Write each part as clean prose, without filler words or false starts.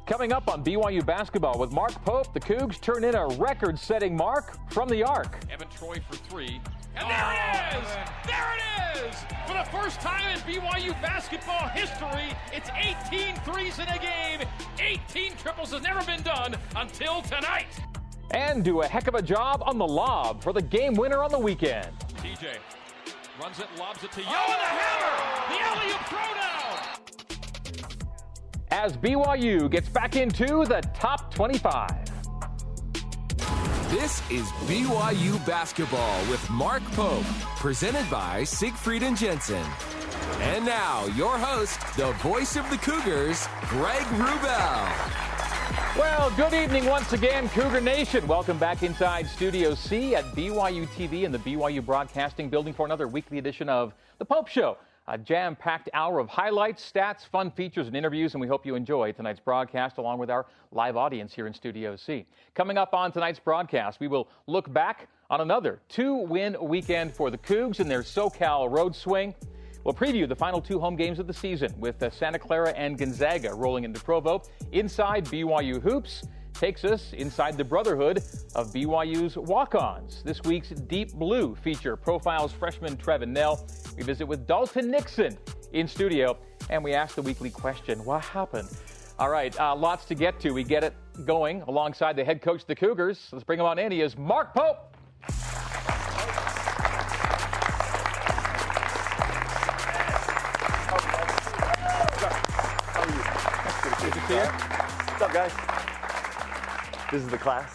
Coming up on BYU basketball with Mark Pope, the Cougs turn in a record-setting mark from the arc. Evan Troy for three. And there it is! There it is! For the first time in BYU basketball history, it's 18 threes in a game. 18 triples has never been done until tonight. And do a heck of a job on the lob for the game winner on the weekend. TJ runs it, lobs it to Yo, and the hammer! The alley-oop throwdown! As BYU gets back into the top 25. This is BYU Basketball with Mark Pope, presented by Siegfried & Jensen. And now, your host, the voice of the Cougars, Greg Wrubell. Well, good evening once again, Cougar Nation. Welcome back inside Studio C at BYUtv in the BYU Broadcasting Building for another weekly edition of The Pope Show. A jam-packed hour of highlights, stats, fun features, and interviews, and we hope you enjoy tonight's broadcast along with our live audience here in Studio C. Coming up on tonight's broadcast, we will look back on another two-win weekend for the Cougs in their SoCal road swing. We'll preview the final two home games of the season with Santa Clara and Gonzaga rolling into Provo. Inside BYU Hoops takes us inside the brotherhood of BYU's walk-ons. This week's Deep Blue feature profiles freshman Trevin Nell. We visit with Dalton Nixon in studio, and we ask the weekly question, what happened? All right, lots to get to. We get it going alongside the head coach of the Cougars. Let's bring him on in. He is Mark Pope. What's up, guys? This is the class?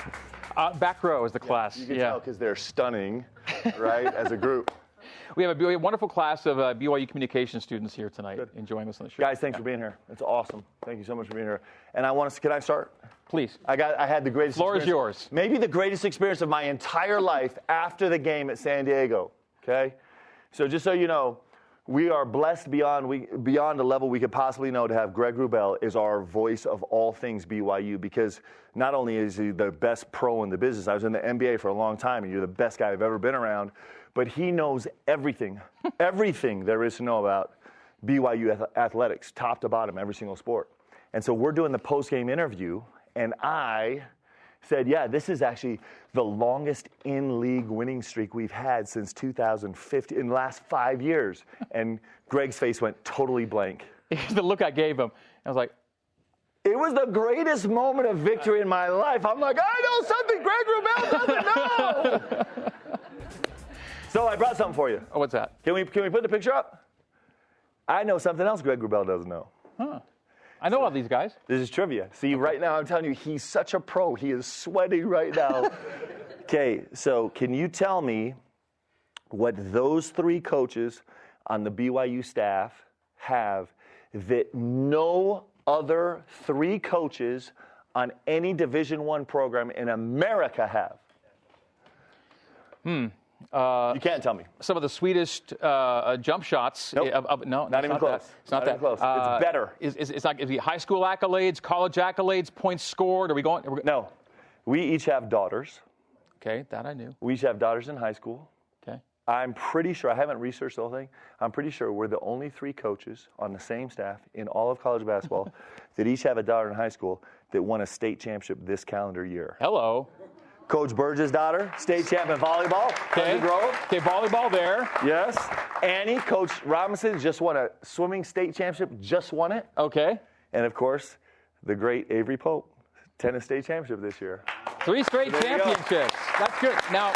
Back row is the class. You can tell because they're stunning, right, as a group. We have a wonderful class of BYU communication students here tonight. Good. Enjoying us on the show. Guys, thanks for being here. It's awesome. Thank you so much for being here. And can I start? Please. I had the greatest Floor is yours. Maybe the greatest experience of my entire life after the game at San Diego, okay? So just so you know, we are blessed beyond the level we could possibly know to have Greg Wrubell as our voice of all things BYU, because not only is he the best pro in the business, I was in the NBA for a long time, and you're the best guy I've ever been around, but he knows everything, everything there is to know about BYU athletics, top to bottom, every single sport. And so we're doing the post-game interview, and I said, yeah, this is actually the longest in-league winning streak we've had since 2015, in the last 5 years. And Greg's face went totally blank. The look I gave him, I was like, it was the greatest moment of victory in my life. I'm like, I know something Greg Wrubell doesn't know. So I brought something for you. Oh, what's that? Can we put the picture up? I know something else Greg Wrubell doesn't know. Huh. I know all these guys. This is trivia. See, right now I'm telling you, he's such a pro. He is sweating right now. Okay, so can you tell me what those three coaches on the BYU staff have that no other three coaches on any Division I program in America have? You can't tell me. Some of the sweetest jump shots. Nope. No, not even close. It's not that close. It's better. Is it high school accolades, college accolades, points scored? Are we going? No. We each have daughters. Okay, that I knew. We each have daughters in high school. Okay. I'm pretty sure, I haven't researched the whole thing, I'm pretty sure we're the only three coaches on the same staff in all of college basketball that each have a daughter in high school that won a state championship this calendar year. Hello. Coach Burge's daughter, state champ in volleyball. Okay. Okay, volleyball there. Yes. Annie, Coach Robinson, just won a swimming state championship, just won it. Okay. And, of course, the great Avery Pope, tennis state championship this year. 3 straight championships. That's good. Now,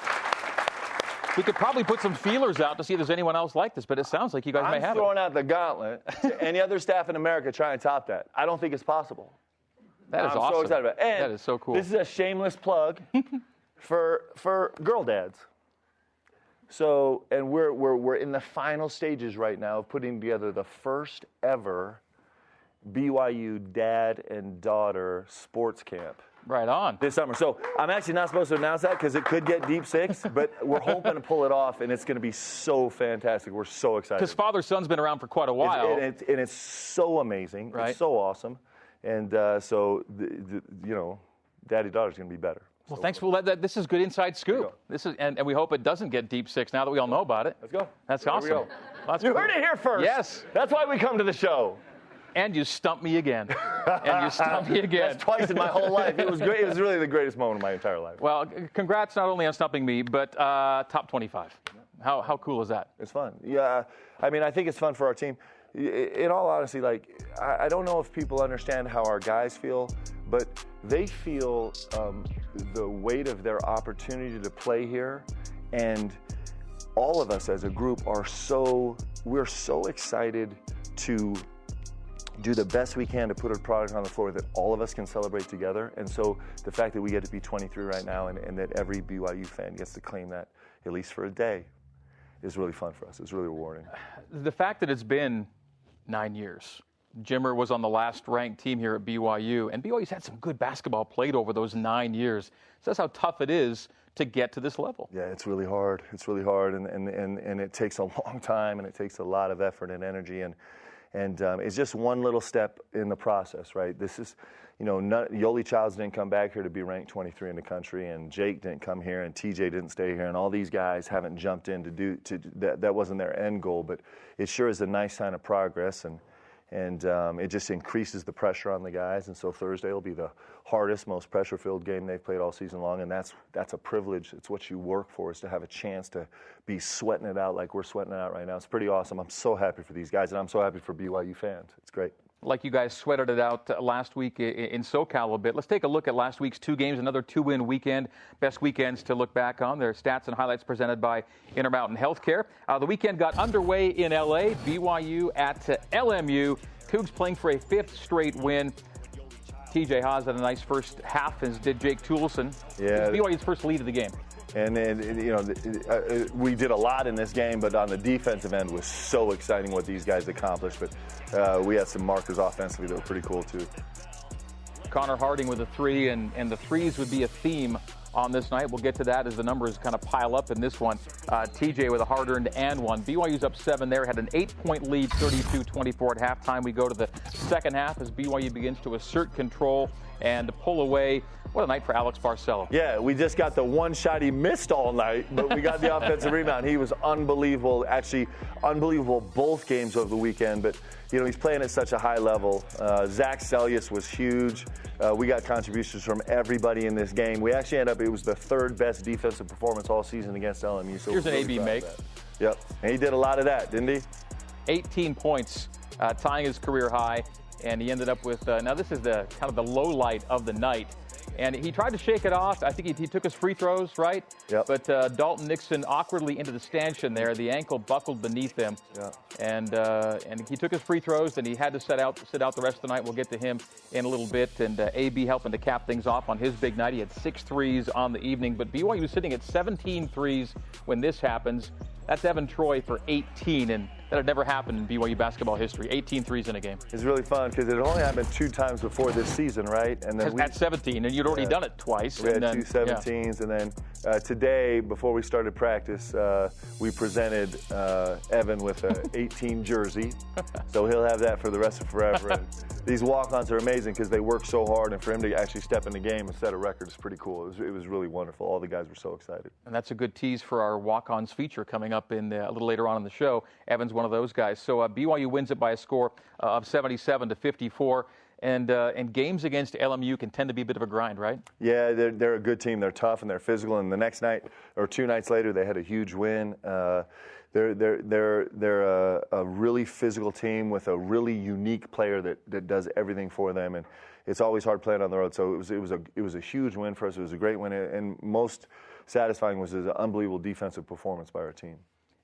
we could probably put some feelers out to see if there's anyone else like this, but it sounds like you guys may have it. I'm throwing out the gauntlet to any other staff in America trying to top that. I don't think it's possible. That is awesome. I'm so excited about it. And that is so cool. This is a shameless plug for girl dads. So, and we're in the final stages right now of putting together the first ever BYU dad and daughter sports camp. Right on. This summer. So I'm actually not supposed to announce that because it could get deep six, but we're hoping to pull it off, and it's going to be so fantastic. We're so excited. Because father-son's been around for quite a while. It's so amazing. Right. It's so awesome. And so, daddy-daughter's going to be better. Well, thanks for that. This is good inside scoop. This is, and we hope it doesn't get deep six now that we all know about it. Let's go. That's There awesome. we go. You heard it here first. Yes. That's why we come to the show. And you stumped me again. That's twice in my whole life. It was great. It was really the greatest moment of my entire life. Well, congrats not only on stumping me, but top 25. How cool is that? It's fun. Yeah, I mean, I think it's fun for our team. In all honesty, like, I don't know if people understand how our guys feel, but they feel the weight of their opportunity to play here, and all of us as a group we're so excited to do the best we can to put a product on the floor that all of us can celebrate together. And so the fact that we get to be 23 right now and that every BYU fan gets to claim that, at least for a day, is really fun for us. It's really rewarding. The fact that it's been 9 years. Jimmer was on the last ranked team here at BYU, and BYU's had some good basketball played over those 9 years. So that's how tough it is to get to this level. Yeah, it's really hard. It's really hard, and it takes a long time, and it takes a lot of effort and energy, and it's just one little step in the process, right? This is, Yoli Childs didn't come back here to be ranked 23 in the country, and Jake didn't come here, and TJ didn't stay here, and all these guys haven't jumped in to do that. That wasn't their end goal, but it sure is a nice sign of progress, and it just increases the pressure on the guys. And so Thursday will be the hardest, most pressure-filled game they've played all season long, and that's a privilege. It's what you work for, is to have a chance to be sweating it out like we're sweating it out right now. It's pretty awesome. I'm so happy for these guys, and I'm so happy for BYU fans. It's great. Like you guys sweated it out last week in SoCal a bit. Let's take a look at last week's 2 games, another 2-win weekend. Best weekends to look back on. Their stats and highlights presented by Intermountain Healthcare. The weekend got underway in L.A., BYU at LMU. Cougs playing for a 5th straight win. TJ Haas had a nice first half, as did Jake Toolson. Yeah. BYU's first lead of the game. And we did a lot in this game, but on the defensive end was so exciting what these guys accomplished. But we had some markers offensively that were pretty cool too. Connor Harding with a 3, and the threes would be a theme on this night. We'll get to that as the numbers kind of pile up in this one. TJ with a hard-earned and one. BYU's up 7 there, had an 8-point lead, 32-24 at halftime. We go to the second half as BYU begins to assert control and to pull away. What a night for Alex Barcelo. Yeah, we just got the one shot he missed all night, but we got the offensive rebound. He was unbelievable, actually unbelievable both games of the weekend. But, he's playing at such a high level. Zach Sellius was huge. We got contributions from everybody in this game. We actually it was the 3rd best defensive performance all season against LMU. So here's an AB make. Yep, and he did a lot of that, didn't he? 18 points, tying his career high, and he ended up with, now this is the kind of the low light of the night. And he tried to shake it off. I think he took his free throws, right? Yep. But Dalton Nixon awkwardly into the stanchion there. The ankle buckled beneath him. Yeah. And he took his free throws, and he had to sit out the rest of the night. We'll get to him in a little bit. And AB helping to cap things off on his big night. He had 6 threes on the evening. But BYU was sitting at 17 threes when this happens. That's Evan Troy for 18, and that had never happened in BYU basketball history. 18 threes in a game. It's really fun because it only happened 2 times before this season, right? And then at 17, and you'd already done it twice. We had 2 17s, and then today, before we started practice, we presented Evan with an 18 jersey, so he'll have that for the rest of forever. And these walk-ons are amazing because they work so hard, and for him to actually step in the game and set a record is pretty cool. It was really wonderful. All the guys were so excited. And that's a good tease for our walk-ons feature coming up in a little later on in the show. Evan's one of those guys. So BYU wins it by a score of 77-54. And games against LMU can tend to be a bit of a grind, right? Yeah, they're a good team. They're tough and they're physical. And the next night, or 2 nights later, they had a huge win. They're a really physical team with a really unique player that does everything for them. And it's always hard playing on the road. So it was a huge win for us. It was a great win. And most satisfying was an unbelievable defensive performance by our team.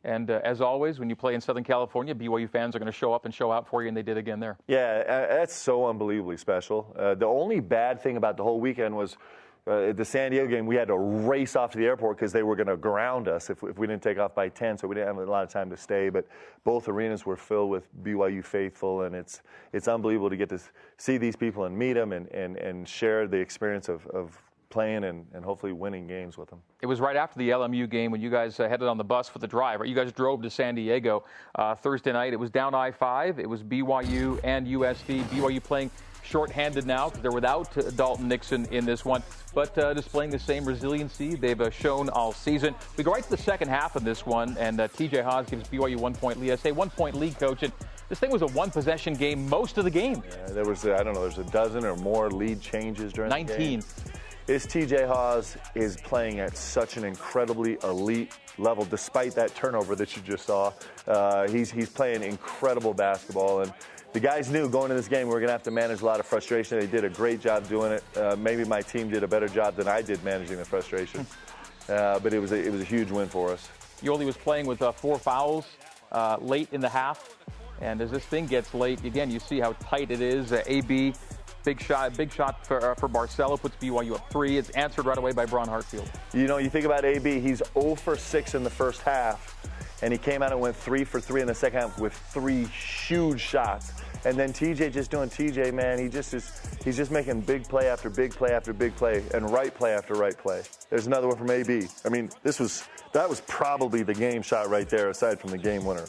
And as always, when you play in Southern California, BYU fans are going to show up and show out for you, and they did again there. Yeah, that's so unbelievably special. The only bad thing about the whole weekend was the San Diego game, we had to race off to the airport because they were going to ground us if we didn't take off by 10, so we didn't have a lot of time to stay. But both arenas were filled with BYU faithful, and it's unbelievable to get to see these people and meet them and share the experience of playing and hopefully winning games with them. It was right after the LMU game when you guys headed on the bus for the drive. Right? You guys drove to San Diego Thursday night. It was down I-5. It was BYU and USD. BYU playing shorthanded now because they're without Dalton Nixon in this one, but displaying the same resiliency they've shown all season. We go right to the second half of this one, and TJ Haas gives BYU 1-point lead. I say 1-point lead, Coach, and This thing was a one-possession game most of the game. Yeah, there was, I don't know, there's a dozen or more lead changes during the game. 19. This TJ Haws is playing at such an incredibly elite level, despite that turnover that you just saw. He's playing incredible basketball, and the guys knew going into this game we were going to have to manage a lot of frustration. They did a great job doing it. Maybe my team did a better job than I did managing the frustration, but it was a huge win for us. Yoli was playing with 4 fouls late in the half, and as this thing gets late, again, you see how tight it is. AB. Big shot for Barcelo, puts BYU up 3. It's answered right away by Braun Hartfield. You know, you think about AB, he's 0 for 6 in the first half, and he came out and went 3 for 3 in the second half with 3 huge shots. And then TJ just doing TJ, man, he's just making big play after big play after big play and right play after right play. There's another one from AB. I mean, that was probably the game shot right there, aside from the game winner.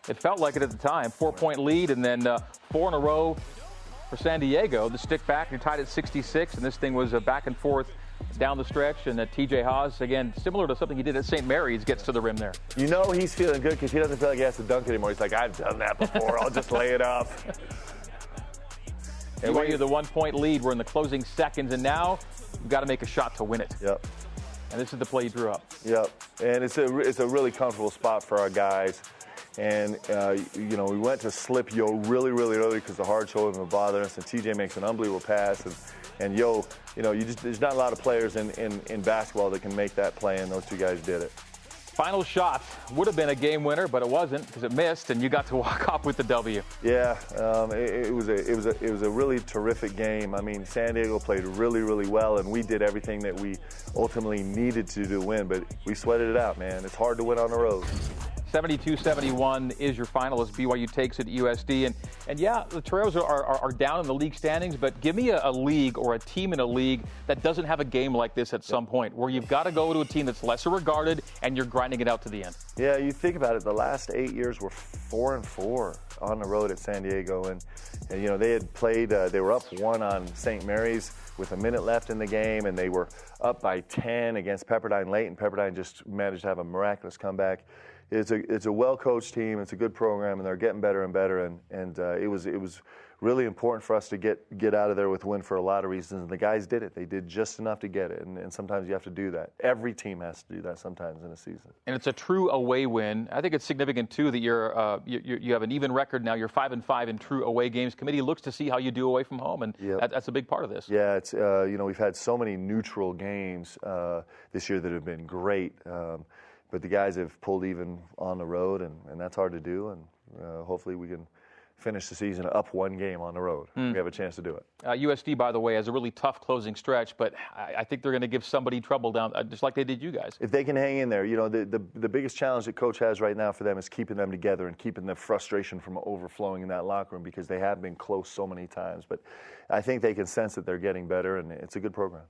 It felt like it at the time. 4-point lead, and then 4 in a row for San Diego. The stick back, you're tied at 66, and this thing was back and forth down the stretch. And TJ Haws, again, similar to something he did at St. Mary's, gets to the rim there. You know he's feeling good because he doesn't feel like he has to dunk anymore. He's like, I've done that before. I'll just lay it up. And BYU the 1-point lead. We're in the closing seconds, and now we've got to make a shot to win it. Yep. And this is the play he drew up. Yep. And it's a really comfortable spot for our guys. And, you know, we went to slip Yo really, really early because the hard shoulder was bothering us. And TJ makes an unbelievable pass. And Yo, you know, there's not a lot of players in basketball that can make that play, and those two guys did it. Final shot would have been a game winner, but it wasn't because it missed, and you got to walk off with the W. Yeah, it was a really terrific game. I mean, San Diego played really, really well, and we did everything that we ultimately needed to win. But we sweated it out, man. It's hard to win on the road. 72-71 is your final as BYU takes it at USD. And yeah, the Toreros are down in the league standings, but give me a league or a team in a league that doesn't have a game like this at some point, where you've got to go to a team that's lesser regarded and you're grinding it out to the end. Yeah, you think about it, the last 8 years were 4-4 on the road at San Diego. And you know, they had played, they were up 1 on St. Mary's with a minute left in the game, and they were up by 10 against Pepperdine late, and Pepperdine just managed to have a miraculous comeback. It's a well-coached team. It's a good program, and they're getting better and better. And it was really important for us to get out of there with a win for a lot of reasons. And the guys did it. They did just enough to get it. And sometimes you have to do that. Every team has to do that sometimes in a season. And it's a true away win. I think it's significant too that you have an even record now. You're 5-5 in true away games. Committee looks to see how you do away from home, and that's a big part of this. Yeah, it's you know, we've had so many neutral games this year that have been great. But the guys have pulled even on the road, and that's hard to do. And hopefully we can finish the season up 1 game on the road. We have a chance to do it. USD, by the way, has a really tough closing stretch, but I think they're going to give somebody trouble down, just like they did you guys. If they can hang in there, you know, the biggest challenge that Coach has right now for them is keeping them together and keeping the frustration from overflowing in that locker room, because they have been close so many times. But I think they can sense that they're getting better, and it's a good program.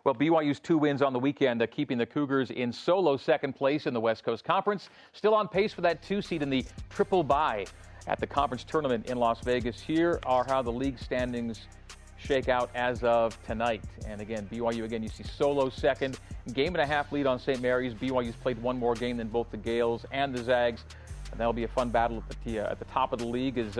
Well, BYU's 2 wins on the weekend, keeping the Cougars in solo second place in the West Coast Conference. Still on pace for that 2 seed in the triple bye at the conference tournament in Las Vegas. Here are how the league standings shake out as of tonight. And again, BYU, again, you see solo second. 1.5 lead on St. Mary's. BYU's played 1 more game than both the Gales and the Zags. And that'll be a fun battle at the top of the league as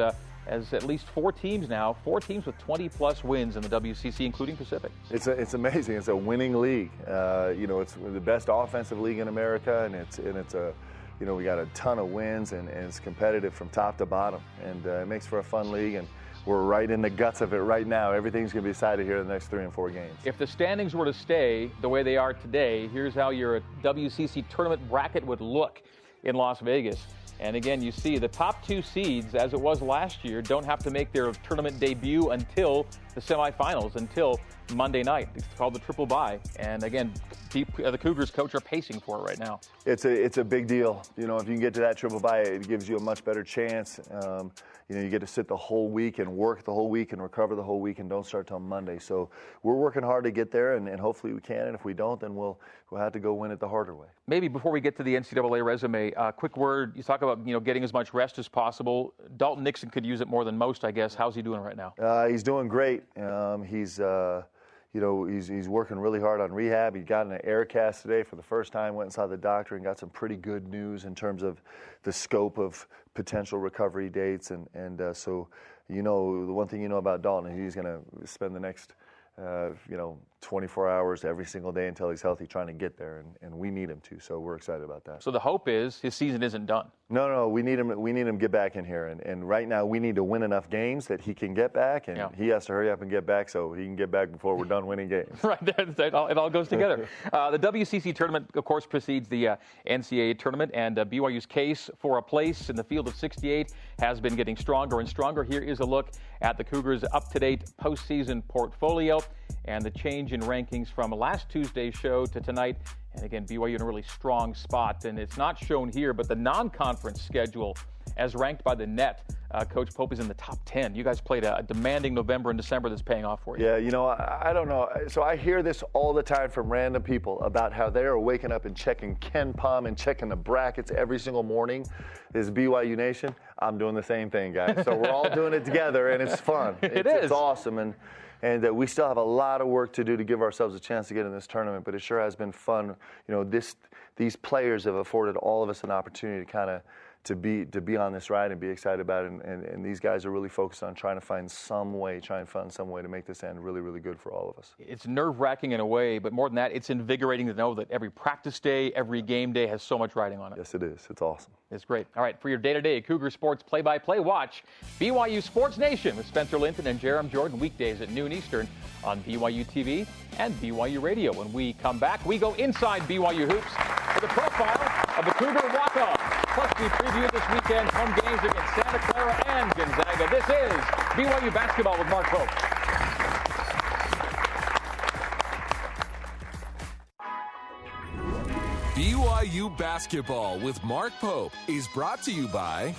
at least 4 teams now, 4 teams with 20-plus wins in the WCC, including Pacific. It's amazing. It's a winning league. You know, it's the best offensive league in America, and it's a, you know, we got a ton of wins, and it's competitive from top to bottom, and it makes for a fun league, and we're right in the guts of it right now. Everything's going to be decided here in the next 3 and 4 games. If the standings were to stay the way they are today, here's how your WCC tournament bracket would look in Las Vegas. And again, you see the top 2 seeds, as it was last year, don't have to make their tournament debut until the semifinals, until Monday night. It's called the triple bye. And again, the Cougars coach are pacing for it right now. It's a big deal. You know, if you can get to that triple bye, it gives you a much better chance. You know, you get to sit the whole week and work the whole week and recover the whole week and don't start till Monday. So we're working hard to get there, and hopefully we can. And if we don't, then we'll have to go win it the harder way. Maybe before we get to the NCAA resume, quick word. You talk about, you know, getting as much rest as possible. Dalton Nixon could use it more than most, I guess. How's he doing right now? He's doing great. You he's working really hard on rehab. He got in an air cast today for the first time, went and saw the doctor and got some pretty good news in terms of the scope of potential recovery dates. So, the one thing you know about Dalton is he's going to spend the next 24 hours every single day until he's healthy trying to get there, and we need him to. So we're excited about that. So the hope is his season isn't done. No, we need him to get back in here, and right now we need to win enough games that he can get back, and he has to hurry up and get back so he can get back before we're done winning games. Right, it all goes together. The WCC tournament, of course, precedes the NCAA tournament, and BYU's case for a place in the field of 68 has been getting stronger and stronger. Here is a look at the Cougars' up-to-date postseason portfolio and the change in rankings from last Tuesday's show to tonight. And again, BYU in a really strong spot. And it's not shown here, but the non-conference schedule, as ranked by the net, Coach Pope is in the top 10. You guys played a demanding November and December that's paying off for you. Yeah, I don't know. So I hear this all the time from random people about how they are waking up and checking KenPom and checking the brackets every single morning. This is BYU Nation. I'm doing the same thing, guys. So we're all doing it together, and it's fun. It's awesome. And we still have a lot of work to do to give ourselves a chance to get in this tournament, but it sure has been fun. These players have afforded all of us an opportunity to kind of to be on this ride and be excited about it. And these guys are really focused on trying to find some way to make this end really, really good for all of us. It's nerve-wracking in a way, but more than that, it's invigorating to know that every practice day, every game day has so much riding on it. Yes, it is. It's awesome. It's great. All right, for your day-to-day Cougar Sports play-by-play, watch BYU Sports Nation with Spencer Linton and Jerem Jordan weekdays at noon Eastern on BYUtv and BYU Radio. When we come back, we go inside BYU Hoops for the profile of the Cougar walk-on. Plus, we preview this weekend's home games against Santa Clara and Gonzaga. This is BYU Basketball with Mark Pope. BYU Basketball with Mark Pope is brought to you by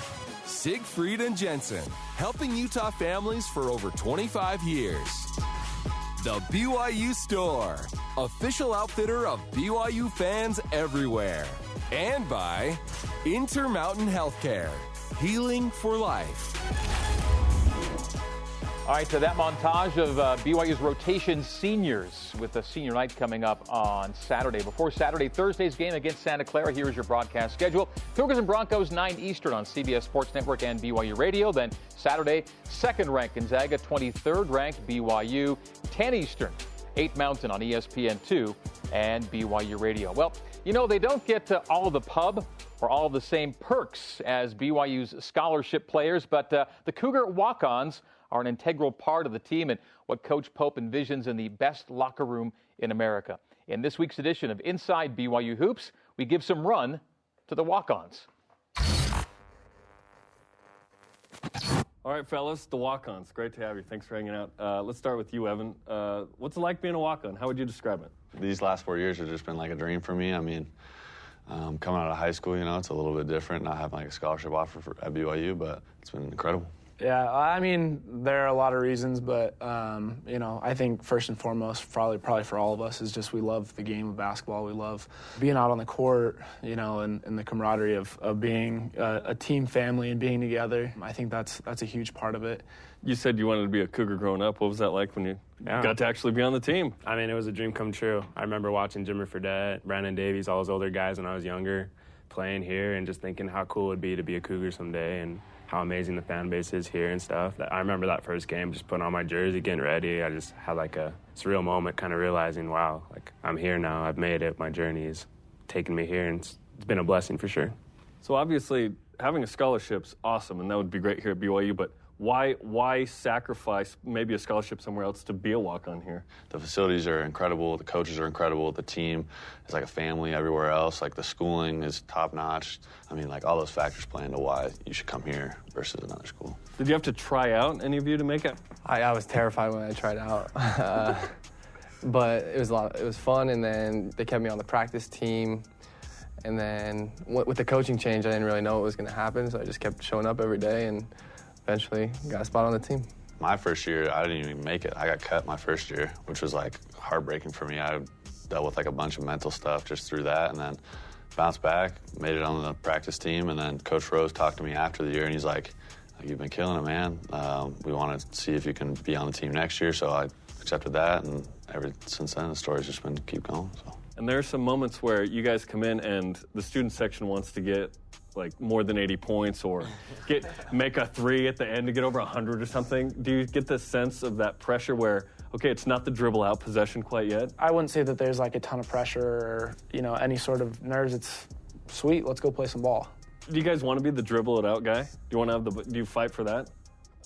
Siegfried and Jensen, helping Utah families for over 25 years. The BYU Store, official outfitter of BYU fans everywhere. And by Intermountain Healthcare, healing for life. All right, to that montage of BYU's rotation seniors with the senior night coming up on Saturday. Before Saturday, Thursday's game against Santa Clara, here is your broadcast schedule. Cougars and Broncos, 9 Eastern on CBS Sports Network and BYU Radio. Then Saturday, 2nd-ranked Gonzaga, 23rd-ranked BYU, 10 Eastern, 8 Mountain on ESPN2 and BYU Radio. Well, they don't get all the pub or all the same perks as BYU's scholarship players, but the Cougar walk-ons are an integral part of the team and what Coach Pope envisions in the best locker room in America. In this week's edition of Inside BYU Hoops, we give some run to the walk-ons. All right, fellas, the walk-ons. Great to have you. Thanks for hanging out. Let's start with you, Evan. What's it like being a walk-on? How would you describe it? These last 4 years have just been like a dream for me. I mean, coming out of high school, it's a little bit different, not having like a scholarship offer at BYU, but it's been incredible. Yeah, I mean, there are a lot of reasons, but, I think first and foremost, probably for all of us, is just we love the game of basketball. We love being out on the court, and the camaraderie of being a team family and being together. I think that's a huge part of it. You said you wanted to be a Cougar growing up. What was that like when you got to actually be on the team? I mean, it was a dream come true. I remember watching Jimmy Fredette, Brandon Davies, all those older guys when I was younger, playing here and just thinking how cool it would be to be a Cougar someday and how amazing the fan base is here and stuff. I remember that first game, just putting on my jersey, getting ready. I just had like a surreal moment kind of realizing, wow, like I'm here now. I've made it. My journey is taking me here, and it's been a blessing for sure. So obviously having a scholarship's awesome, and that would be great here at BYU, but why sacrifice maybe a scholarship somewhere else to be a walk-on here? The facilities are incredible. The coaches are incredible. The team is like a family everywhere else. Like the schooling is top-notch. I mean, like all those factors play into why you should come here versus another school. Did you have to try out, any of you, to make it? I was terrified when I tried out. But it was fun, and then they kept me on the practice team. And then with the coaching change, I didn't really know what was going to happen, so I just kept showing up every day and eventually got a spot on the team. My first year, I didn't even make it. I got cut my first year, which was like heartbreaking for me. I dealt with like a bunch of mental stuff just through that, and then bounced back, made it on the practice team, and then Coach Rose talked to me after the year, and he's like, you've been killing it, man. We want to see if you can be on the team next year, so I accepted that, and ever since then, the story's just been keep going. So. And there are some moments where you guys come in and the student section wants to get like more than 80 points or make a 3 at the end to get over 100 or something. Do you get the sense of that pressure where, okay, it's not the dribble out possession quite yet? I wouldn't say that there's like a ton of pressure or, any sort of nerves. It's sweet, let's go play some ball. Do you guys want to be the dribble it out guy? Do you fight for that?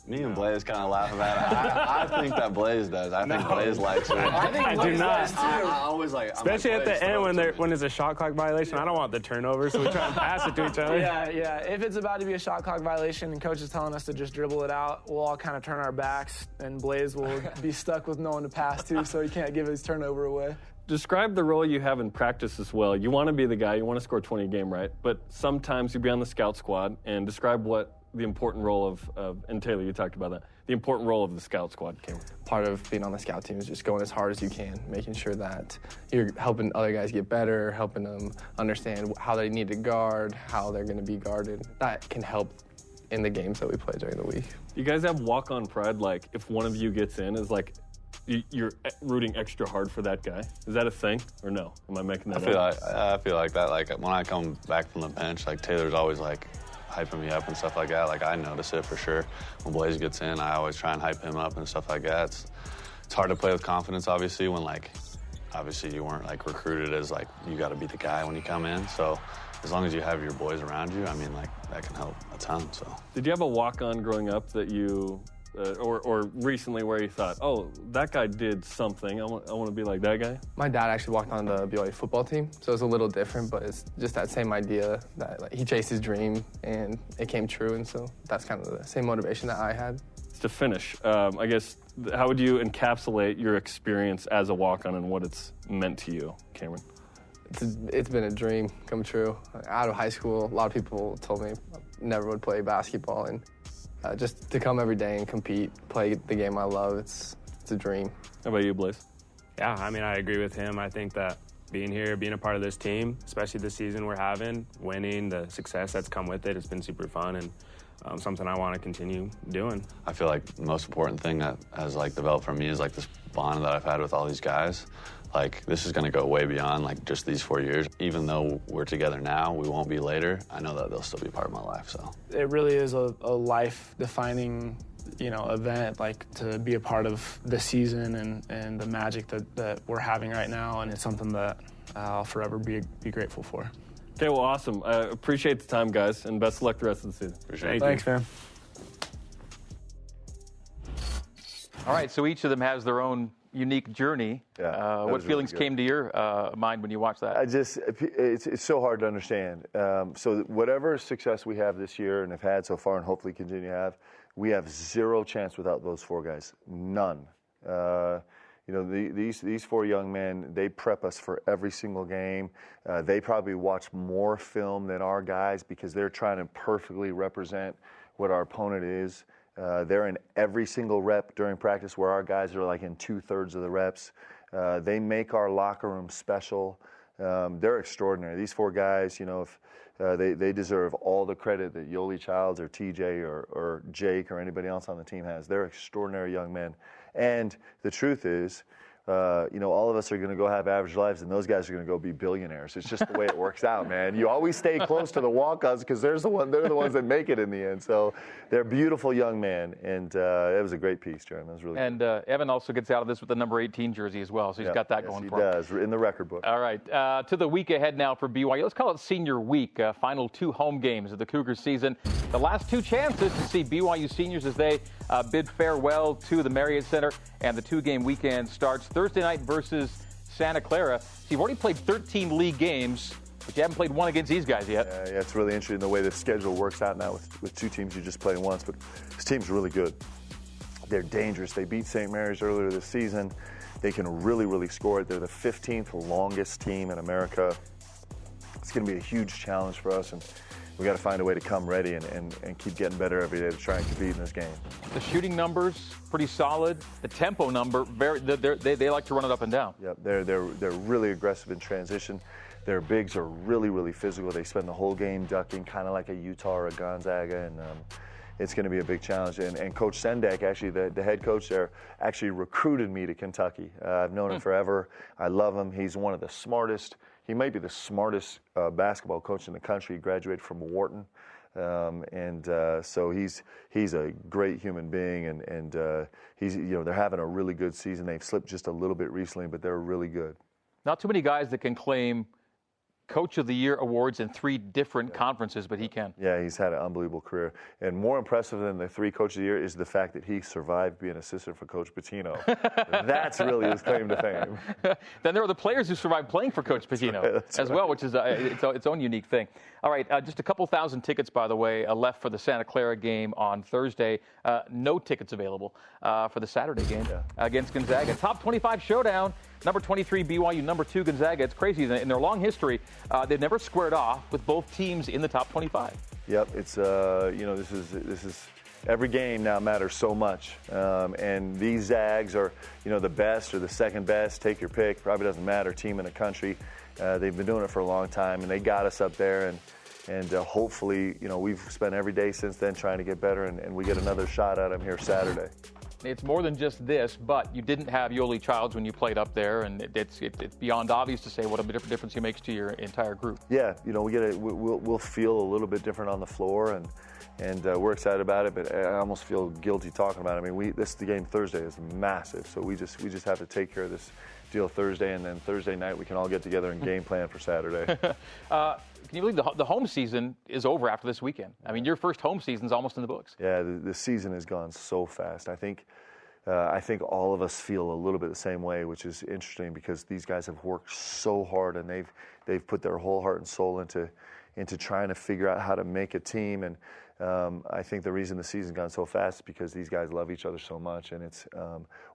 Me and Blaze kind of laugh about it. I think that Blaze does. I think Blaze likes it. I do not. I always like, especially at the end when there's a shot clock violation. I don't want the turnover, so we try and pass it to each other. Yeah. If it's about to be a shot clock violation and coach is telling us to just dribble it out, we'll all kind of turn our backs, and Blaze will be stuck with no one to pass to, so he can't give his turnover away. Describe the role you have in practice as well. You want to be the guy, you want to score 20 a game, right? But sometimes you be on the scout squad, and describe what the important role of and Taylor, you talked about that, the important role of the scout squad, Cameron. Part of being on the scout team is just going as hard as you can, making sure that you're helping other guys get better, helping them understand how they need to guard, how they're going to be guarded. That can help in the games that we play during the week. You guys have walk-on pride, like if one of you gets in, is like you're rooting extra hard for that guy. Is that a thing or no? Am I making that up? I feel like that. Like when I come back from the bench, like Taylor's always like hyping me up and stuff like that. Like I notice it for sure. When Blaze gets in, I always try and hype him up and stuff like that. It's hard to play with confidence, obviously, when obviously you weren't like recruited as like you got to be the guy when you come in. So as long as you have your boys around you, I mean, like that can help a ton. So did you have a walk-on growing up that you or recently where you thought, oh, that guy did something, I want to be like that guy? My dad actually walked on the BYU football team, so it's a little different, but it's just that same idea that like, he chased his dream and it came true, and so that's kind of the same motivation that I had. To finish, I guess, how would you encapsulate your experience as a walk-on and what it's meant to you, Cameron? It's been a dream come true. Out of high school, a lot of people told me I never would play basketball, and just to come every day and compete, play the game I love, it's a dream. How about you, Blaze? Yeah, I mean, I agree with him. I think that being here, being a part of this team, especially this season we're having, winning, the success that's come with it, it's been super fun and something I want to continue doing. I feel like the most important thing that has like developed for me is like this bond that I've had with all these guys. Like, this is going to go way beyond, like, just these 4 years. Even though we're together now, we won't be later. I know that they'll still be part of my life, so. It really is a life-defining, event, like, to be a part of the season and the magic that we're having right now, and it's something that I'll forever be grateful for. Okay, well, awesome. I appreciate the time, guys, and best of luck the rest of the season. Appreciate it. Thanks, man. All right, so each of them has their own unique journey. Yeah, what feelings really came to your mind when you watched that? It's so hard to understand. So whatever success we have this year and have had so far and hopefully continue to have, we have zero chance without those 4 guys. None. These 4 young men, they prep us for every single game. They probably watch more film than our guys because they're trying to perfectly represent what our opponent is. They're in every single rep during practice where our guys are like in 2/3 of the reps. They make our locker room special. They're extraordinary. These 4 guys, if they deserve all the credit that Yoli Childs or TJ or Jake or anybody else on the team has. They're extraordinary young men. And the truth is, all of us are going to go have average lives, and those guys are going to go be billionaires. It's just the way it works out, man. You always stay close to the walk-ons because they're the ones that make it in the end. So they're beautiful young men, and it was a great piece, Jeremy. It was really and cool. Evan also gets out of this with the number 18 jersey as well, so he's got that going for him. He does, in the record book. All right, to the week ahead now for BYU. Let's call it senior week, final 2 home games of the Cougars season. The last 2 chances to see BYU seniors as they bid farewell to the Marriott Center, and the 2-game weekend starts Thursday night versus Santa Clara. So you've already played 13 league games, but you haven't played one against these guys yet. Yeah, it's really interesting the way the schedule works out now with 2 teams you just play once, but this team's really good. They're dangerous. They beat St. Mary's earlier this season. They can really, really score it. They're the 15th longest team in America. It's going to be a huge challenge for us, and we got to find a way to come ready and keep getting better every day to try and compete in this game. The shooting numbers pretty solid. The tempo number they like to run it up and down. Yep, they're really aggressive in transition. Their bigs are really, really physical. They spend the whole game ducking, kind of like a Utah or a Gonzaga, and it's going to be a big challenge. And Coach Sendek, actually, the head coach there, actually recruited me to Kentucky. I've known him forever. I love him. He's one of the smartest. He might be the smartest basketball coach in the country. He graduated from Wharton. So he's a great human being, and he's, they're having a really good season. They've slipped just a little bit recently, but they're really good. Not too many guys that can claim Coach of the Year awards in 3 different conferences, but he can. Yeah, he's had an unbelievable career. And more impressive than the 3 Coach of the Year is the fact that he survived being assistant for Coach Pitino. That's really his claim to fame. Then there are the players who survived playing for Coach Pitino as well, which is its own unique thing. All right, just a couple thousand tickets, by the way, left for the Santa Clara game on Thursday. No tickets available for the Saturday game against Gonzaga. Top 25 showdown. Number 23 BYU, number 2 Gonzaga. It's crazy. In their long history, they've never squared off with both teams in the top 25. Yep, it's this is every game now matters so much, and these Zags are the best or the second best. Take your pick. Probably doesn't matter. Team in the country. They've been doing it for a long time, and they got us up there. And hopefully, we've spent every day since then trying to get better, and we get another shot at them here Saturday. It's more than just this, but you didn't have Yoli Childs when you played up there, and it's beyond obvious to say what a difference he makes to your entire group. Yeah, we'll feel a little bit different on the floor, and we're excited about it. But I almost feel guilty talking about it. I mean, the game Thursday is massive, so we just have to take care of this deal Thursday, and then Thursday night we can all get together and game plan for Saturday. Can you believe the home season is over after this weekend? I mean, your first home season's almost in the books. Yeah, the season has gone so fast. I think all of us feel a little bit the same way, which is interesting because these guys have worked so hard, and they've put their whole heart and soul into trying to figure out how to make a team. And I think the reason the season's gone so fast is because these guys love each other so much. And it's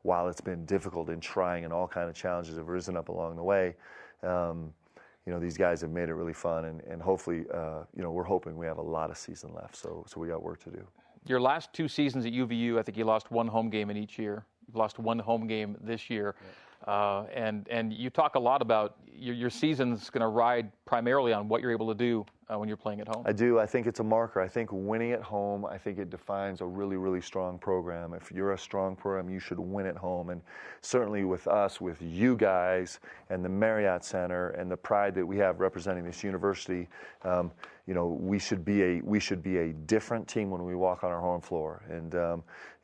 while it's been difficult in trying, and all kind of challenges have risen up along the way, these guys have made it really fun, and hopefully, we're hoping we have a lot of season left, so we got work to do. Your last 2 seasons at UVU, I think you lost 1 home game in each year. You've lost 1 home game this year. And you talk a lot about your season's going to ride primarily on what you're able to do when you're playing at home. I do. I think it's a marker. I think winning at home, I think it defines a really, really strong program. If you're a strong program, you should win at home. And certainly with us, with you guys and the Marriott Center and the pride that we have representing this university, we should be a different team when we walk on our home floor. And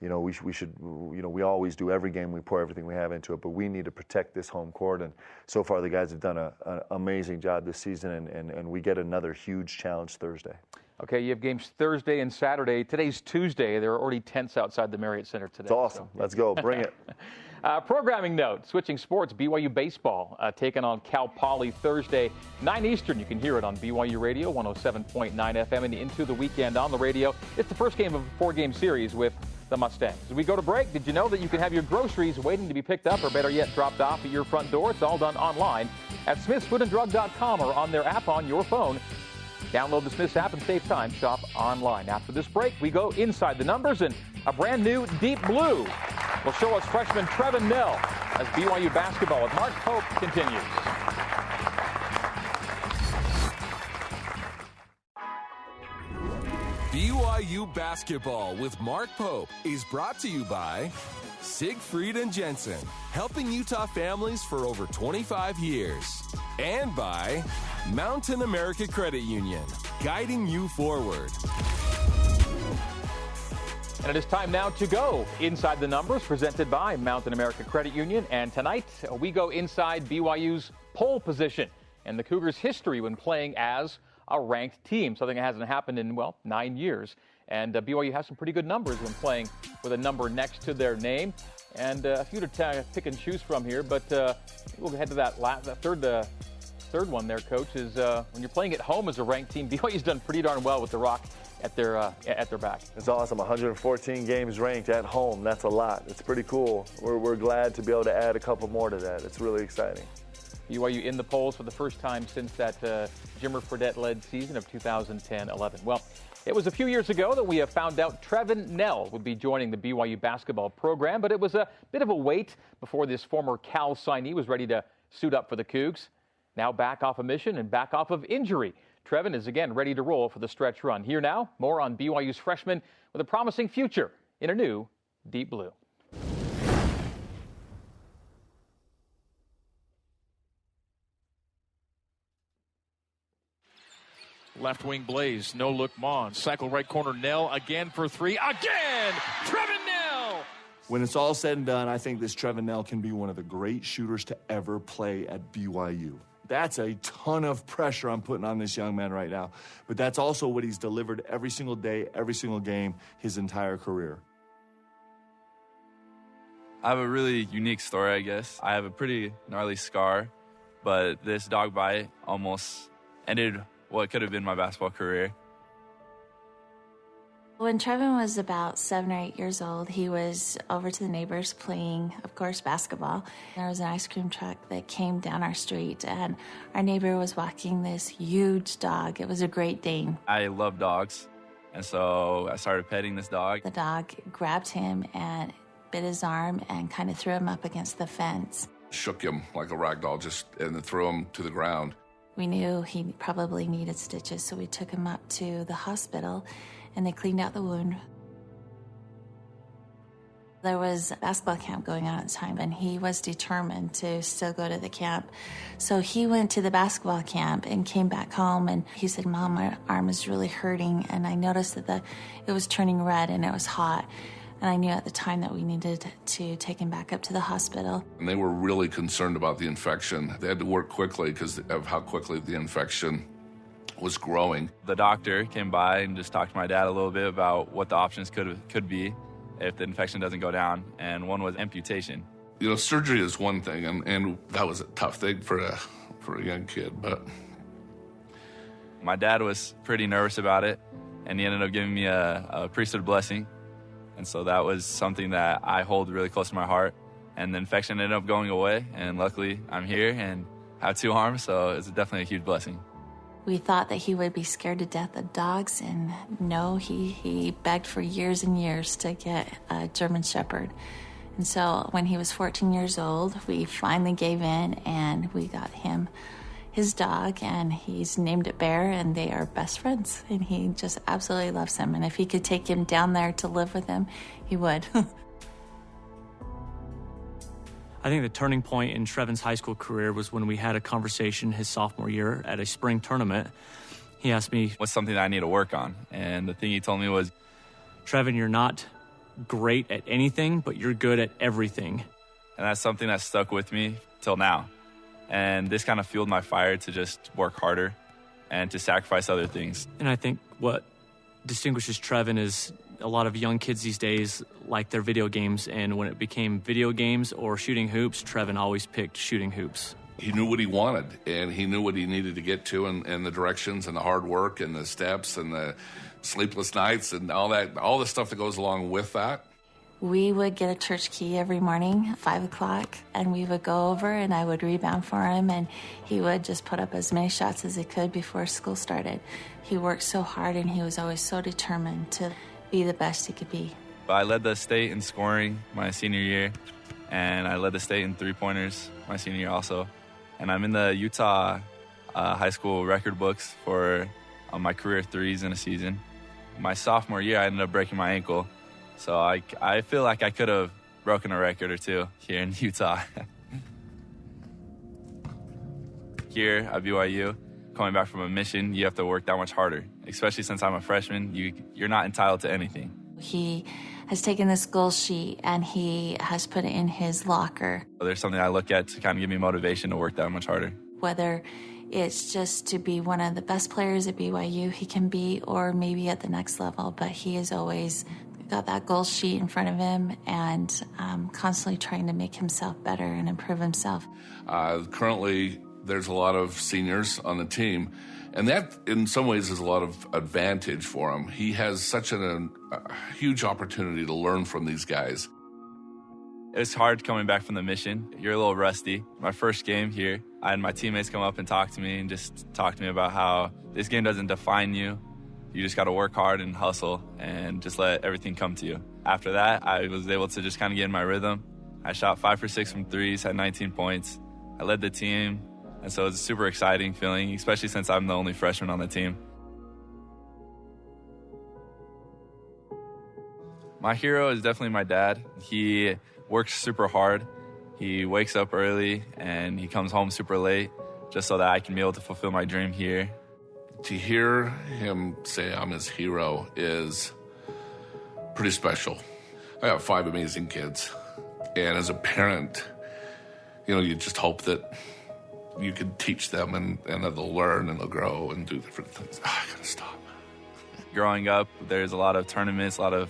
we always do every game. We pour everything we have into it, but we need to protect this home court. And so far, the guys have done an amazing job this season, and we get another huge challenge Thursday. Okay, you have games Thursday and Saturday. Today's Tuesday. There are already tents outside the Marriott Center today. It's awesome. So. Let's go. Bring it. Programming note, switching sports, BYU baseball taking on Cal Poly Thursday, 9 Eastern. You can hear it on BYU Radio, 107.9 FM, and into the weekend on the radio. It's the first game of a 4-game series with the Mustangs. As we go to break, did you know that you can have your groceries waiting to be picked up, or better yet, dropped off at your front door? It's all done online at smithsfoodanddrug.com or on their app on your phone. Download the Smiths app and save time. Shop online. After this break, we go inside the numbers, and a brand new Deep Blue will show us freshman Trevin Nell as BYU basketball with Mark Pope continues. BYU basketball with Mark Pope is brought to you by Siegfried and Jensen, helping Utah families for over 25 years. And by Mountain America Credit Union, guiding you forward. And it is time now to go inside the numbers, presented by Mountain America Credit Union. And tonight, we go inside BYU's pole position and the Cougars' history when playing as a ranked team, something that hasn't happened in, 9 years. And BYU has some pretty good numbers when playing with a number next to their name. And a few to pick and choose from here, but we'll head to that third one there, Coach, is when you're playing at home as a ranked team, BYU's done pretty darn well with the rock at their back. It's awesome. 114 games ranked at home. That's a lot. It's pretty cool. We're glad to be able to add a couple more to that. It's really exciting. BYU in the polls for the first time since that Jimmer Fredette-led season of 2010-11. Well, it was a few years ago that we have found out Trevin Nell would be joining the BYU basketball program, but it was a bit of a wait before this former Cal signee was ready to suit up for the Cougs. Now back off a mission and back off of injury. Trevin is again ready to roll for the stretch run. Here now, more on BYU's freshman with a promising future in a new Deep Blue. Left wing Blaze, no look Mon. Cycle right corner, Nell again for three. Again! Trevin Nell! When it's all said and done, I think this Trevin Nell can be one of the great shooters to ever play at BYU. That's a ton of pressure I'm putting on this young man right now. But that's also what he's delivered every single day, every single game, his entire career. I have a really unique story, I guess. I have a pretty gnarly scar, but this dog bite almost ended what could have been my basketball career. When Trevin was about 7 or 8 years old, he was over to the neighbors playing, of course, basketball. There was an ice cream truck that came down our street, and our neighbor was walking this huge dog. It was a Great Dane. I love dogs, and so I started petting this dog. The dog grabbed him and bit his arm and kind of threw him up against the fence. Shook him like a rag doll and then threw him to the ground. We knew he probably needed stitches, so we took him up to the hospital, and they cleaned out the wound. There was a basketball camp going on at the time, and he was determined to still go to the camp. So he went to the basketball camp and came back home, and he said, "Mom, my arm is really hurting," and I noticed that it was turning red and it was hot. And I knew at the time that we needed to take him back up to the hospital. And they were really concerned about the infection. They had to work quickly because of how quickly the infection was growing. The doctor came by and just talked to my dad a little bit about what the options could be if the infection doesn't go down, and one was amputation. You know, surgery is one thing, and that was a tough thing for a young kid, but my dad was pretty nervous about it, and he ended up giving me a priesthood blessing. And so that was something that I hold really close to my heart. And the infection ended up going away, and luckily I'm here and have 2 arms, so it's definitely a huge blessing. We thought that he would be scared to death of dogs, and no, he begged for years and years to get a German Shepherd. And so when he was 14 years old, we finally gave in, and we got him his dog, and he's named it Bear, and they are best friends, and he just absolutely loves him. And if he could take him down there to live with him, he would. I think the turning point in Trevin's high school career was when we had a conversation his sophomore year at a spring tournament. He asked me, "What's something that I need to work on?" And the thing he told me was, "Trevin, you're not great at anything, but you're good at everything." And that's something that stuck with me till now. And this kind of fueled my fire to just work harder and to sacrifice other things. And I think what distinguishes Trevin is a lot of young kids these days like their video games, and when it became video games or shooting hoops, Trevin always picked shooting hoops. he knew what he wanted, and he knew what he needed to get to, and the directions and the hard work and the steps and the sleepless nights and all the stuff that goes along with that. We would get a church key every morning, 5 o'clock, and we would go over and I would rebound for him, and he would just put up as many shots as he could before school started. He worked so hard, and he was always so determined to be the best he could be. I led the state in scoring my senior year, and I led the state in three-pointers my senior year also. And I'm in the Utah high school record books for my career threes in a season. My sophomore year, I ended up breaking my ankle. So I feel like I could have broken a record or two here in Utah. Here at BYU, coming back from a mission, you have to work that much harder. Especially since I'm a freshman, you're not entitled to anything. He has taken this goal sheet and he has put it in his locker. There's something I look at to kind of give me motivation to work that much harder. Whether it's just to be one of the best players at BYU he can be, or maybe at the next level, but he has always got that goal sheet in front of him and constantly trying to make himself better and improve himself. Currently, there's a lot of seniors on the team, and that in some ways is a lot of advantage for him. He has such a huge opportunity to learn from these guys. It's hard coming back from the mission. You're a little rusty. My first game here, I had my teammates come up and talk to me and just talk to me about how this game doesn't define you. You just got to work hard and hustle and just let everything come to you. After that, I was able to just kind of get in my rhythm. I shot 5 for 6 from threes, had 19 points. I led the team And so it's a super exciting feeling, especially since I'm the only freshman on the team. My hero is definitely my dad. He works super hard. He wakes up early and he comes home super late just so that I can be able to fulfill my dream here. To hear him say I'm his hero is pretty special. I got 5 amazing kids. And as a parent, you just hope that you can teach them and that they'll learn and they'll grow and do different things. I gotta stop. Growing up, there's a lot of tournaments, a lot of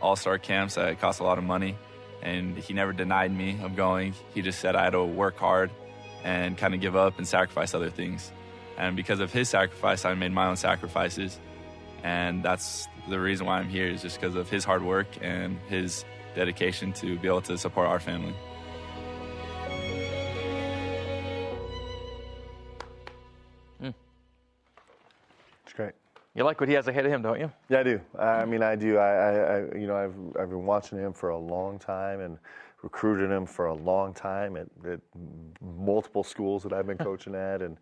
all-star camps that cost a lot of money. And he never denied me of going. He just said I had to work hard and kind of give up and sacrifice other things. And because of his sacrifice, I made my own sacrifices. And that's the reason why I'm here, is just because of his hard work and his dedication to be able to support our family. It's great. You like what he has ahead of him, don't you? Yeah, I do. I do. I've been watching him for a long time and recruited him for a long time at multiple schools that I've been coaching at, and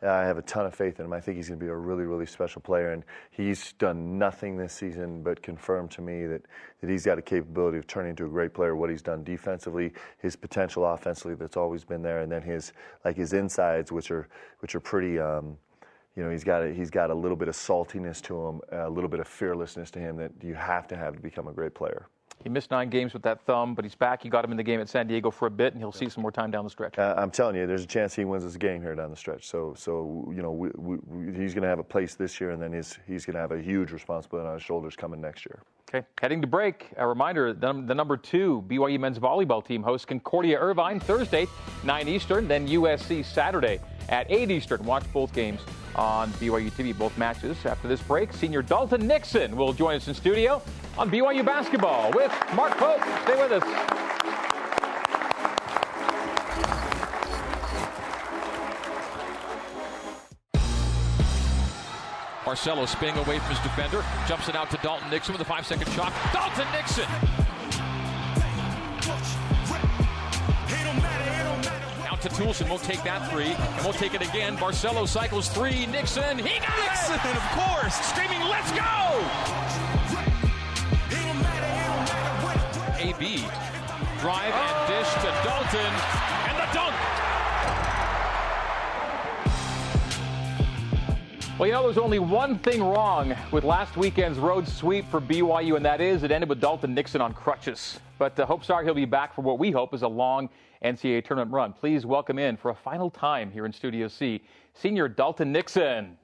I have a ton of faith in him. I think he's going to be a really, really special player, and he's done nothing this season but confirm to me that he's got a capability of turning into a great player. What he's done defensively, his potential offensively that's always been there, and then his insides, which are pretty. He's got a little bit of saltiness to him, a little bit of fearlessness to him that you have to become a great player. He missed 9 games with that thumb, but he's back. You got him in the game at San Diego for a bit, and he'll see some more time down the stretch. I'm telling you, there's a chance he wins this game here down the stretch. So he's going to have a place this year, and then he's going to have a huge responsibility on his shoulders coming next year. Okay, heading to break. A reminder, the number 2 BYU men's volleyball team hosts Concordia Irvine Thursday, 9 Eastern, then USC Saturday at 8 Eastern. Watch both games on BYUtv, both matches. After this break, senior Dalton Nixon will join us in studio on BYU Basketball with Mark Pope. Stay with us. Barcelo spinning away from his defender, jumps it out to Dalton Nixon with a 5-second shot. Dalton Nixon! Out to Toulson, won't take that 3, and won't take it again. Barcelo cycles 3, Nixon, he got Nixon, it! of course! Screaming, let's go! AB, drive and dish to Dalton, and the dunk! Well, there's only one thing wrong with last weekend's road sweep for BYU, and that is it ended with Dalton Nixon on crutches. But hopes are he'll be back for what we hope is a long NCAA tournament run. Please welcome in for a final time here in Studio C, senior Dalton Nixon.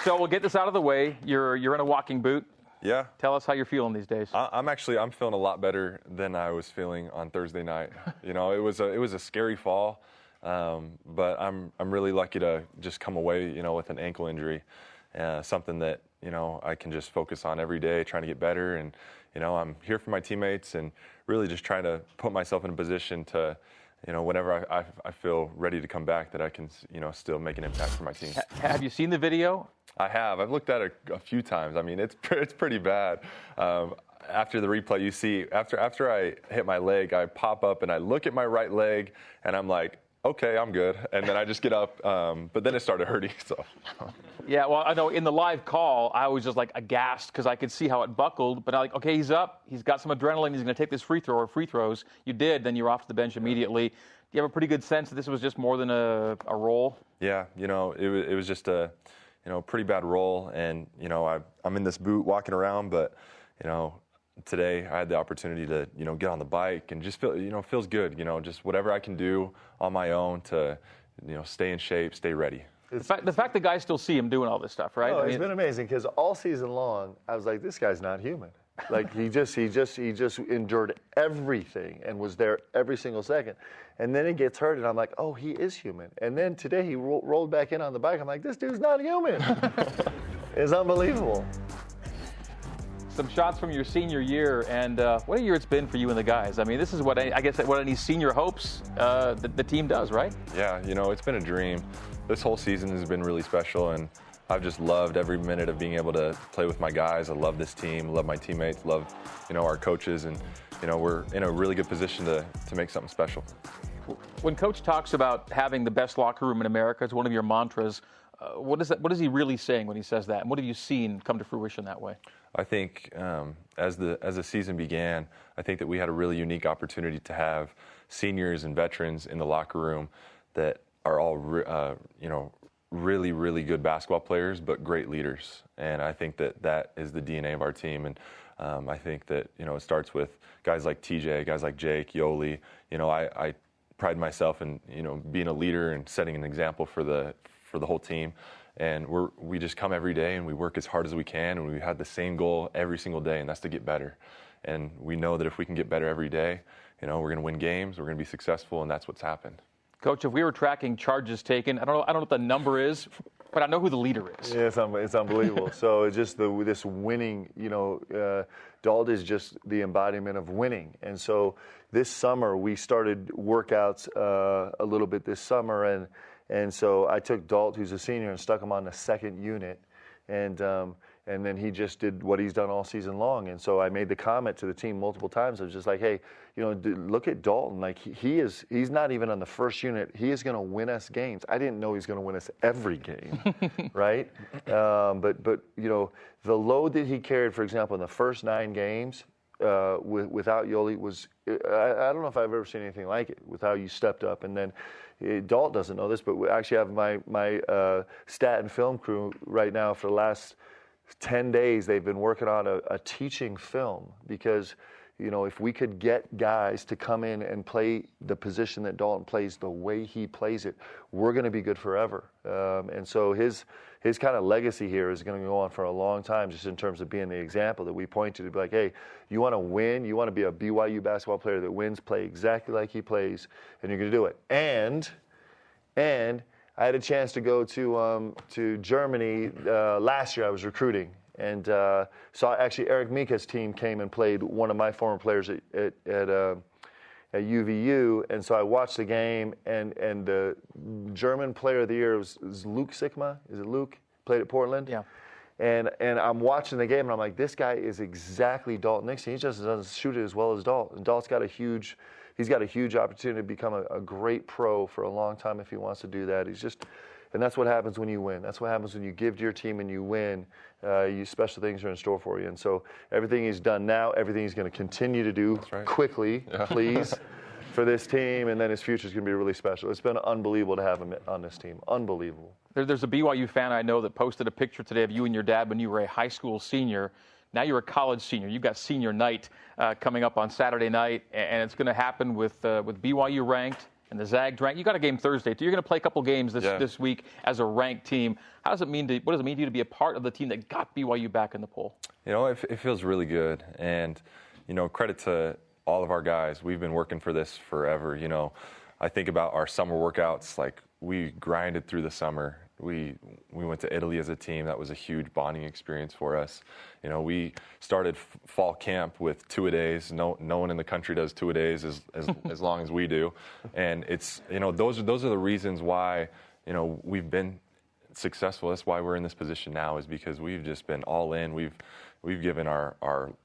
So we'll get this out of the way. You're in a walking boot. Yeah. Tell us how you're feeling these days. I'm feeling a lot better than I was feeling on Thursday night. It was a scary fall, but I'm really lucky to just come away, with an ankle injury, something that I can just focus on every day, trying to get better. And I'm here for my teammates and really just trying to put myself in a position to, whenever I feel ready to come back, that I can, still make an impact for my team. Have you seen the video? I have. I've looked at it a few times. I mean, it's pretty bad. After the replay, you see, after I hit my leg, I pop up and I look at my right leg, and I'm like, okay, I'm good. And then I just get up, but then it started hurting. So. Yeah, well, I know in the live call, I was just like aghast because I could see how it buckled. But I'm like, okay, he's up. He's got some adrenaline. He's going to take this free throw or free throws. You did. Then you're off to the bench immediately. Do you have a pretty good sense that this was just more than a roll? Yeah, it was just a pretty bad roll. And, I'm in this boot walking around, but, today I had the opportunity to, get on the bike and just feel, feels good, just whatever I can do on my own to, stay in shape, stay ready. The fact that guys still see him doing all this stuff, right? Oh, it's been amazing because all season long, I was like, this guy's not human. Like he just endured everything and was there every single second. And then he gets hurt, and I'm like, oh, he is human. And then today he rolled back in on the bike. I'm like, this dude's not human. It's unbelievable. Some shots from your senior year, and what a year it's been for you and the guys. I mean, this is what any senior hopes the team does, right? Yeah, it's been a dream. This whole season has been really special, and I've just loved every minute of being able to play with my guys. I love this team, love my teammates, love, our coaches, and, we're in a really good position to make something special. When Coach talks about having the best locker room in America, it's one of your mantras. What is he really saying when he says that? And what have you seen come to fruition that way? I think as the season began, I think that we had a really unique opportunity to have seniors and veterans in the locker room that are all, really, really good basketball players, but great leaders. And I think that is the DNA of our team. And I think that, it starts with guys like TJ, guys like Jake, Yoli. I pride myself in, being a leader and setting an example for the whole team. And we just come every day and we work as hard as we can, and we had the same goal every single day, and that's to get better. And we know that if we can get better every day, we're going to win games, we're going to be successful, and that's what's happened. Coach, if we were tracking charges taken, I don't know what the number is, but I know who the leader is. Yeah, it's unbelievable. So it's just this winning, Dalt is just the embodiment of winning. And so this summer we started workouts a little bit this summer, and so I took Dalt, who's a senior, and stuck him on the second unit, and then he just did what he's done all season long. And so I made the comment to the team multiple times. I was just like, hey, look at Dalton. Like he's not even on the first unit. He is going to win us games. I didn't know he's going to win us every game, right? But the load that he carried, for example, in the first 9 games without Yoli was I don't know if I've ever seen anything like it. With how you stepped up, and then Dalt doesn't know this, but we actually have my stat and film crew right now for the last 10 days. They've been working on a teaching film, because if we could get guys to come in and play the position that Dalton plays the way he plays it, we're going to be good forever. And so his kind of legacy here is going to go on for a long time, just in terms of being the example that we point to be like, hey, you want to win, you want to be a BYU basketball player that wins, play exactly like he plays, and you're going to do it. And I had a chance to go to Germany last year. I was recruiting. And so actually Eric Mika's team came and played one of my former players at UVU. And so I watched the game, and the German player of the year was Luke Sikma. Is it Luke? Played at Portland? Yeah. And I'm watching the game, and I'm like, this guy is exactly Dalton Nixon. He just doesn't shoot it as well as Dalton. And Dalton's got a huge opportunity to become a great pro for a long time if he wants to do that. And that's what happens when you win. That's what happens when you give to your team and you win. Special things are in store for you. And so everything he's done now, everything he's going to continue to do quickly, please, for this team, and then his future is going to be really special. It's been unbelievable to have him on this team. Unbelievable. There's a BYU fan I know that posted a picture today of you and your dad when you were a high school senior. Now you're a college senior. You've got senior night coming up on Saturday night, and it's going to happen with BYU ranked and the Zags ranked. You got a game Thursday, so you're going to play a couple games this week as a ranked team. What does it mean to you to be a part of the team that got BYU back in the poll? It feels really good, and credit to all of our guys. We've been working for this forever. I think about our summer workouts. Like, we grinded through the summer. We went to Italy as a team. That was a huge bonding experience for us. We started fall camp with 2-a-days. No one in the country does 2-a-days as long as we do. And it's those are the reasons why we've been successful. That's why we're in this position now, is because we've just been all in. We've given our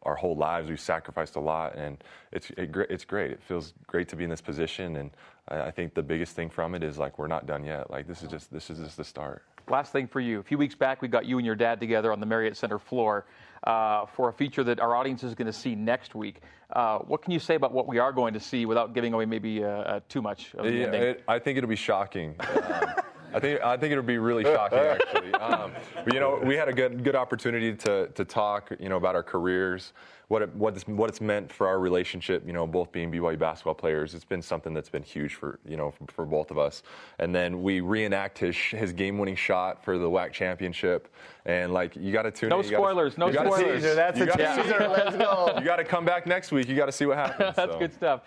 whole lives. We've sacrificed a lot, and it's great. It feels great to be in this position, and I think the biggest thing from it is, like, we're not done yet. Like, this is just the start. Last thing for you. A few weeks back, we got you and your dad together on the Marriott Center floor for a feature that our audience is going to see next week. What can you say about what we are going to see without giving away maybe too much of the ending? I think it'll be shocking. I think it'll be really shocking, actually. We had a good opportunity to talk, about our careers, what it's meant for our relationship, both being BYU basketball players. It's been something that's been huge for both of us. And then we reenact his game-winning shot for the WAC championship. And, like, you got to tune in. No spoilers. Teaser. That's a teaser. Let's go. You got to come back next week. You got to see what happens. That's good stuff.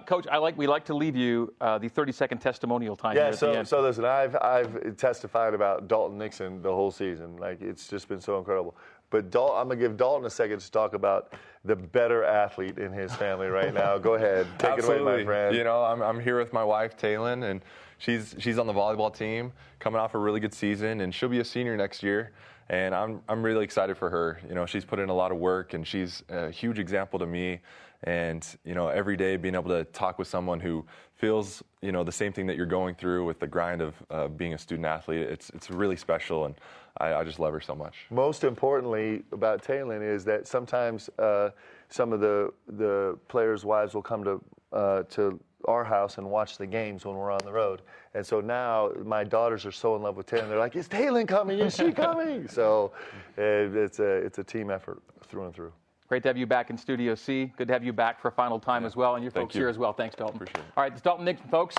Coach, we like to leave you the 30-second testimonial time. Yeah. Here at the end. So listen, I've testified about Dalton Nixon the whole season. Like, it's just been so incredible. But I'm going to give Dalton a second to talk about the better athlete in his family right now. Go ahead. Take it away, my friend. You know, I'm here with my wife, Taylin, and she's on the volleyball team, coming off a really good season, and she'll be a senior next year. And I'm really excited for her. You know, she's put in a lot of work, and she's a huge example to me. And, you know, every day being able to talk with someone who feels, you know, the same thing that you're going through with the grind of being a student athlete, it's really special, and I just love her so much. Most importantly about Taylin is that sometimes some of the players' wives will come to our house and watch the games when we're on the road. And so now my daughters are so in love with Taylin. They're like, is Taylin coming? Is she coming? So it's a team effort through and through. Great to have you back in Studio C. Good to have you back for a final time as well. And your folks here as well. Thanks, Dalton. Appreciate it. All right, it's Dalton Nixon, folks.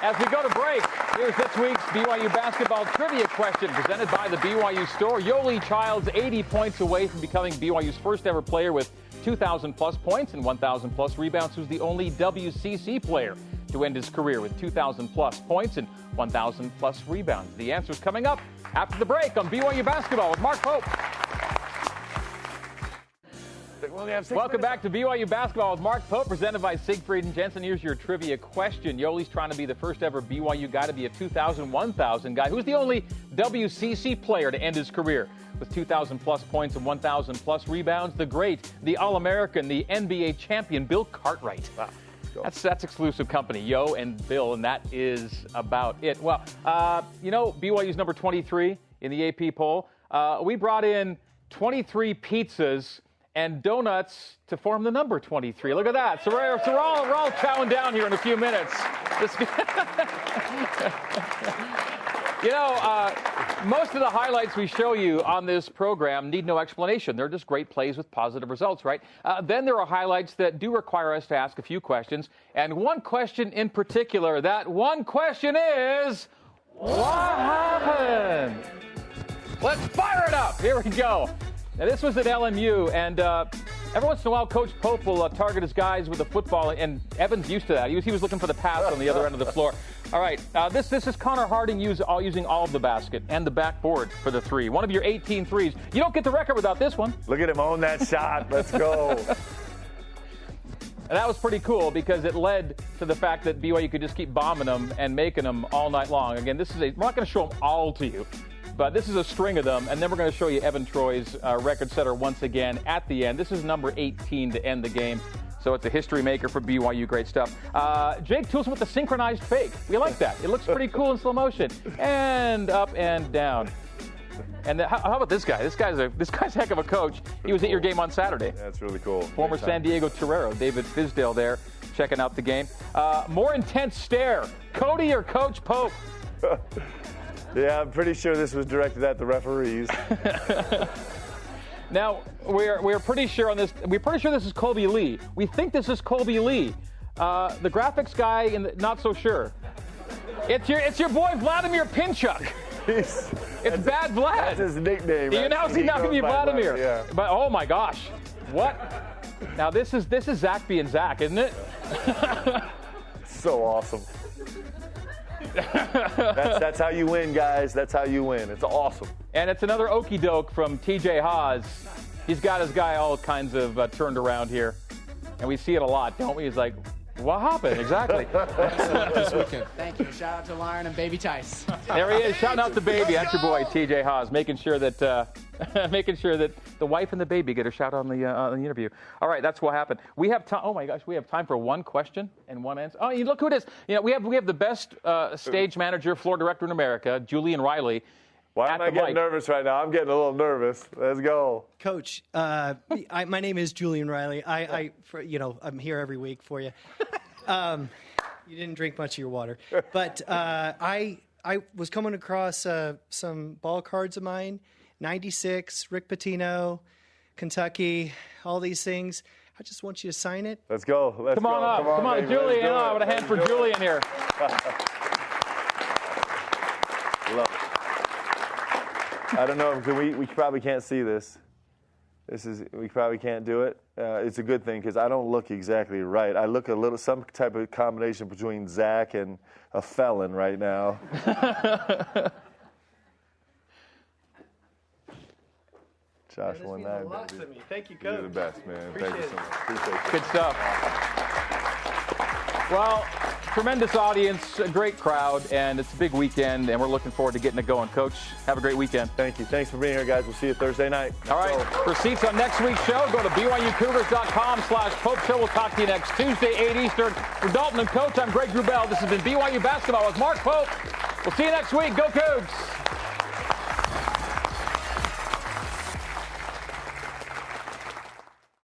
As we go to break, here's this week's BYU basketball trivia question presented by the BYU Store. Yoli Childs 80 points away from becoming BYU's first ever player with 2,000-plus points and 1,000-plus rebounds, who's the only WCC player to end his career with 2,000-plus points and 1,000-plus rebounds. The answer's coming up after the break on BYU Basketball with Mark Pope. Welcome back to BYU Basketball with Mark Pope, presented by Siegfried and Jensen. Here's your trivia question. Yoli's trying to be the first ever BYU guy to be a 2,000, 1,000 guy. Who's the only WCC player to end his career with 2,000-plus points and 1,000-plus rebounds? The great, the All-American, the NBA champion, Bill Cartwright. Wow. That's exclusive company, Yo and Bill, and that is about it. Well, you know, BYU's number 23 in the AP poll. We brought in 23 pizzas and donuts to form the number 23. Look at that. So we're all chowing down here in a few minutes. You know, most of the highlights we show you on this program need no explanation. They're just great plays with positive results, right? Then there are highlights that do require us to ask a few questions. And one question in particular, that one question is, what happened? Let's fire it up. Here we go. Now, this was at LMU, and every once in a while, Coach Pope will target his guys with a football, and Evan's used to that. He was looking for the pass on the other end of the floor. All right, this is Connor Harding using all of the basket and the backboard for the three. One of your 18 threes. You don't get the record without this one. Look at him own that shot. Let's go. And that was pretty cool because it led to the fact that BYU could just keep bombing them and making them all night long. Again, we're not going to show them all to you, but this is a string of them, and then we're going to show you Evan Troy's record setter once again at the end. This is number 18 to end the game, so it's a history maker for BYU. Great stuff. Jake Toolson with the synchronized fake. We like that. It looks pretty cool in slow motion. And up and down. And how about this guy? This guy's a heck of a coach. He was at your game on Saturday. That's really cool. Former San Diego Torero, David Fisdale there, checking out the game. More intense stare. Cody or Coach Pope? Yeah, I'm pretty sure this was directed at the referees. Now, we're pretty sure on this. We're pretty sure this is Colby Lee. We think this is Colby Lee. The graphics guy, not so sure. It's your boy Vladimir Pinchuk. It's Bad Vlad. That's his nickname. You know, he's not going to be Vladimir. Yeah. But oh my gosh, what? Now this is Zach being Zach, isn't it? So awesome. That's how you win, guys. That's how you win. It's awesome. And it's another okey doke from TJ Haas. He's got his guy all kinds of turned around here, and we see it a lot, don't we? He's like, what happened exactly? This weekend. Thank you. Shout out to Lauren and Baby Tice. There he is. Shouting out the baby. That's your boy TJ Haas, making sure that the wife and the baby get a shout on the interview. All right, that's what happened. We have time. Oh my gosh, we have time for one question and one answer. Oh, you look who it is. You know, we have the best stage manager, floor director in America, Julian Riley. Why am I getting nervous right now? I'm getting a little nervous. Let's go. Coach, my name is Julian Riley. I'm here every week for you. You didn't drink much of your water. But I was coming across some ball cards of mine, 96, Rick Pitino, Kentucky, all these things. I just want you to sign it. Let's go. Come on, Julian. I want a hand for Julian here. Love it. I don't know. We probably can't see this. We probably can't do it. It's a good thing because I don't look exactly right. I look some type of combination between Zach and a felon right now. Josh won that. A lot to me. Thank you, Coach. You're the best, man. Thank you so much. Appreciate it. Good stuff. Well, tremendous audience, a great crowd, and it's a big weekend, and we're looking forward to getting it going. Coach, have a great weekend. Thank you. Thanks for being here, guys. We'll see you Thursday night. All right. For seats on next week's show, go to BYUCougars.com/Pope Show. We'll talk to you next Tuesday, 8 Eastern. For Dalton and Coach, I'm Greg Wrubell. This has been BYU Basketball with Mark Pope. We'll see you next week. Go Cougs!